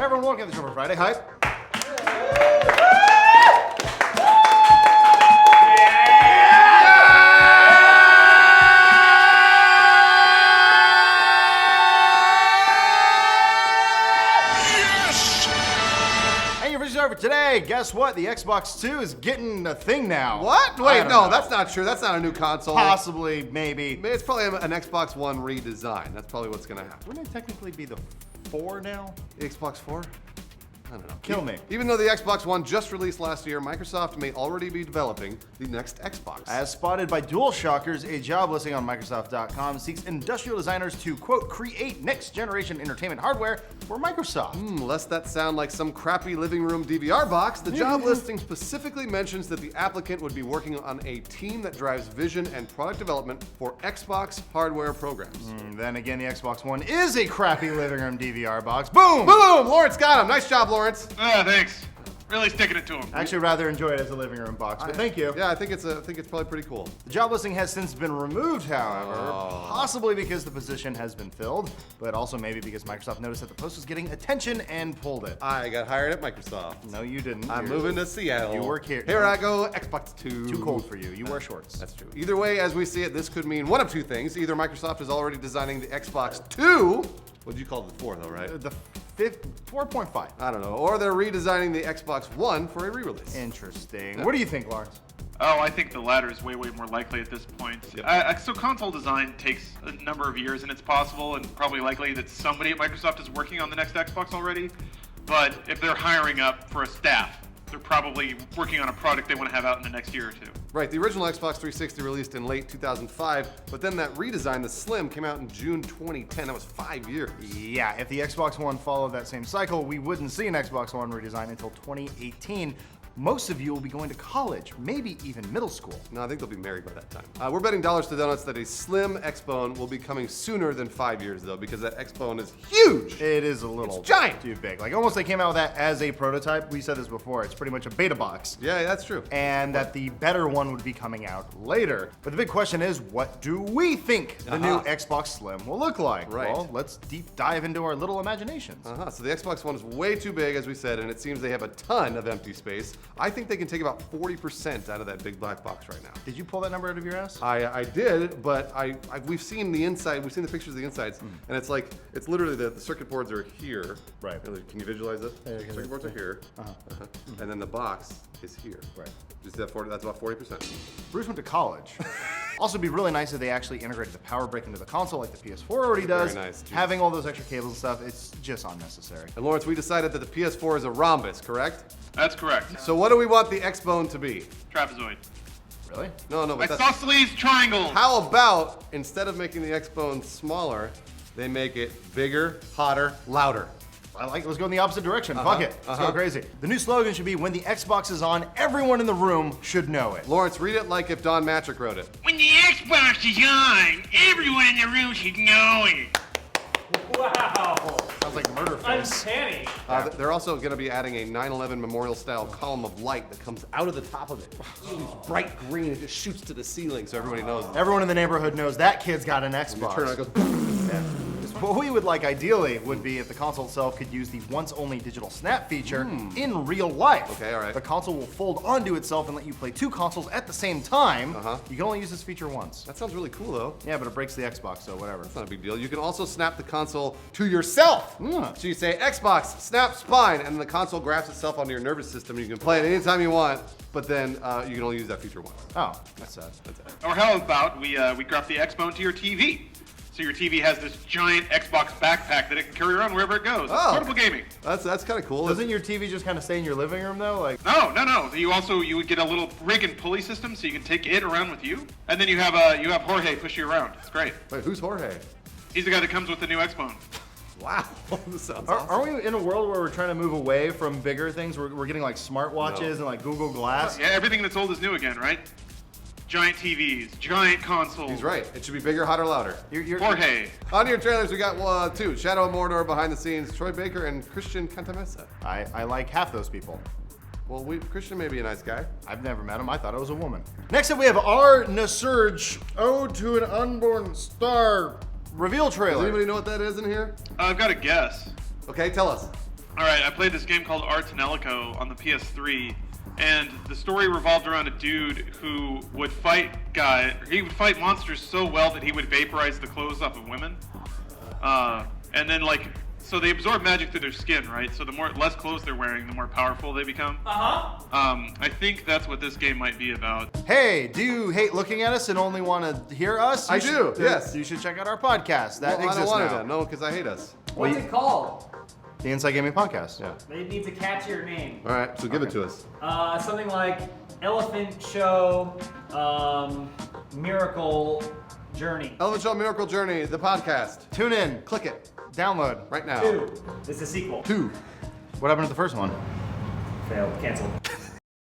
Hey everyone, welcome to the show for Friday. Hype. For today, guess what? The Xbox 2 is getting a thing now. What? Wait, no, that's not true. That's not a new console. Possibly, maybe. It's probably an Xbox One redesign. That's probably what's going to happen. Wouldn't it technically be the 4 now? The Xbox 4? I don't know. Kill me. Even though the Xbox One just released last year, Microsoft may already be developing the next Xbox. As spotted by DualShockers, a job listing on Microsoft.com seeks industrial designers to, quote, create next-generation entertainment hardware for Microsoft. Lest that sound like some crappy living room DVR box, the job listing specifically mentions that the applicant would be working on a team that drives vision and product development for Xbox hardware programs. Then again, the Xbox One is a crappy living room DVR box. Boom! Boom! Lawrence got him. Nice job, Lawrence. Thanks. Really sticking it to him. I actually rather enjoy it as a living room box, but thank you. Yeah, I think it's probably pretty cool. The job listing has since been removed, however, possibly because the position has been filled, but also maybe because Microsoft noticed that the post was getting attention and pulled it. I got hired at Microsoft. No, you didn't. I'm moving to Seattle. You work here. Here I go, Xbox 2. Too cold for you. You wear shorts. That's true. Either way, as we see it, this could mean one of two things. Either Microsoft is already designing the Xbox 2. What did you call it? The 4, though, right? The 4.5. I don't know. Or they're redesigning the Xbox One for a re-release. Interesting. Yeah. What do you think, Lawrence? Oh, I think the latter is way more likely at this point. Yep. So console design takes a number of years, and it's possible and probably likely that somebody at Microsoft is working on the next Xbox already. But if they're hiring up for a staff, they're probably working on a product they want to have out in the next year or two. Right, the original Xbox 360 released in late 2005, but then that redesign, the Slim, came out in June 2010. That was 5 years. Yeah, if the Xbox One followed that same cycle, we wouldn't see an Xbox One redesign until 2018. Most of you will be going to college, maybe even middle school. No, I think they'll be married by that time. We're betting dollars to donuts that a slim Xbone will be coming sooner than 5 years, though, because that Xbone is huge. It is a little it's giant. Too big. Like almost they came out with that as a prototype. We said this before. It's pretty much a beta box. Yeah, that's true. And that the better one would be coming out later. But the big question is, what do we think the new Xbox Slim will look like? Right. Well, let's deep dive into our little imaginations. So the Xbox One is way too big, as we said, and it seems they have a ton of empty space. I think they can take about 40% out of that big black box right now. Did you pull that number out of your ass? I did, but we've seen the inside. We've seen the pictures of the insides, and it's literally the circuit boards are here. Right. Can you visualize this? Yeah, Circuit boards are here, and then the box is here. Right. Just that 40. That's about 40%. Bruce went to college. Also, it'd be really nice if they actually integrated the power brick into the console like the PS4 already does. Very nice. Having all those extra cables and stuff, it's just unnecessary. And Lawrence, we decided that the PS4 is a rhombus, correct? That's correct. So what do we want the Xbone to be? Trapezoid. Really? No, but that's... Isosceles triangle. How about, instead of making the Xbone smaller, they make it bigger, hotter, louder? I like it. Let's go in the opposite direction. Fuck it. Let's go crazy. The new slogan should be, when the Xbox is on, everyone in the room should know it. Lawrence, read it like if Don Matrick wrote it. When the Xbox is on, everyone in the room should know it. Wow. Sounds like Murderface. Uncanny. They're also going to be adding a 9/11 memorial-style column of light that comes out of the top of it. It's bright green. It just shoots to the ceiling, so everybody knows. Everyone in the neighborhood knows that kid's got an Xbox. You turn on, it goes. What we would like ideally would be if the console itself could use the once-only digital snap feature in real life. Okay, all right. The console will fold onto itself and let you play two consoles at the same time. You can only use this feature once. That sounds really cool, though. Yeah, but it breaks the Xbox, so whatever. That's not a big deal. You can also snap the console to yourself. So you say, Xbox, snap spine, and the console grafts itself onto your nervous system, and you can play it anytime you want, but then you can only use that feature once. Oh, that's sad. Or how about we grab the Xbone to your TV? So your TV has this giant Xbox backpack that it can carry around wherever it goes. Oh. Portable gaming. That's kind of cool. Doesn't your TV just kind of stay in your living room, though? Like, No. You would get a little rig and pulley system, so you can take it around with you, and then you have Jorge push you around. It's great. Wait, who's Jorge? He's the guy that comes with the new Xbone. Wow, this sounds Are awesome. we in a world where we're trying to move away from bigger things? We're getting like smartwatches and like Google Glass. Yeah, everything that's old is new again, right? Giant TVs, giant consoles. He's right. It should be bigger, hotter, louder. Jorge. On your trailers, we got two. Shadow of Mordor behind the scenes, Troy Baker and Christian Cantamessa. I like half those people. Well, Christian may be a nice guy. I've never met him. I thought it was a woman. Next up, we have R. Nasurge, Ode to an Unborn Star reveal Does trailer. anybody know what that is in here? I've got a guess. Okay, tell us. All right, I played this game called Ars Tenelico on the PS3, and the story revolved around a dude who would fight monsters so well that he would vaporize the clothes off of women. And then so they absorb magic through their skin, right? So the less clothes they're wearing, the more powerful they become. I think that's what this game might be about. Hey, do you hate looking at us and only want to hear us? I do, yes. You should check out our podcast. That Well, I don't exists want now. to. No, because I hate us. What's it called? The Inside Gaming Podcast. Yeah. It needs a catchier name. All right, so give it to us. Something like Elephant Show Miracle Journey. Elephant Show Miracle Journey, the podcast. Tune in. Click it Download. right now. 2. This is a sequel. 2. What happened to the first one? Failed. Canceled.